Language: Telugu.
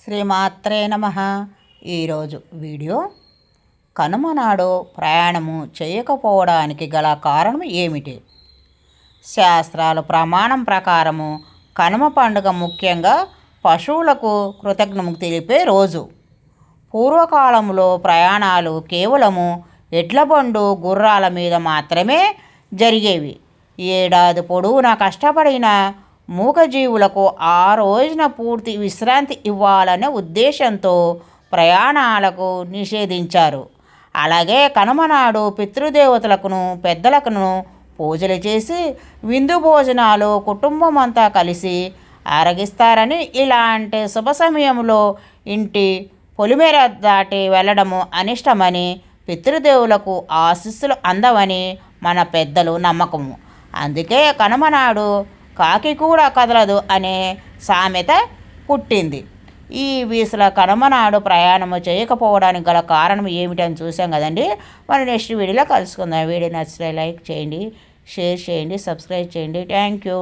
శ్రీమాత్రే నమః. ఈరోజు వీడియో కనుమ నాడు ప్రయాణము చేయకపోవడానికి గల కారణం ఏమిటి? శాస్త్రాల ప్రమాణం ప్రకారము కనుమ పండుగ ముఖ్యంగా పశువులకు కృతజ్ఞతలు తెలిపే రోజు. పూర్వకాలంలో ప్రయాణాలు కేవలము ఎడ్లబండు గుర్రాల మీద మాత్రమే జరిగేవి. ఏడాది పొడవునా కష్టపడిన మూగజీవులకు ఆ రోజున పూర్తి విశ్రాంతి ఇవ్వాలనే ఉద్దేశంతో ప్రయాణాలకు నిషేధించారు. అలాగే కనుమ నాడు పితృదేవతలకును పెద్దలకును పూజలు చేసి విందు భోజనాలు కుటుంబం అంతా కలిసి ఆరగిస్తారని, ఇలాంటి శుభ సమయంలో ఇంటి పొలిమేర దాటి వెళ్ళడము అనిష్టమని, పితృదేవులకు ఆశీస్సులు అందవని మన పెద్దలు నమ్మకము. అందుకే కనుమ నాడు కాకి కూడా కదలదు అనే సామెత పుట్టింది. ఈ వీసుల కనుమ నాడు ప్రయాణము చేయకపోవడానికి గల కారణం ఏమిటని చూసాం కదండి. మరి నెక్స్ట్ వీడియోలో కలుసుకుందాం. వీడియో నచ్చితే లైక్ చేయండి, షేర్ చేయండి, సబ్స్క్రైబ్ చేయండి. Thank you.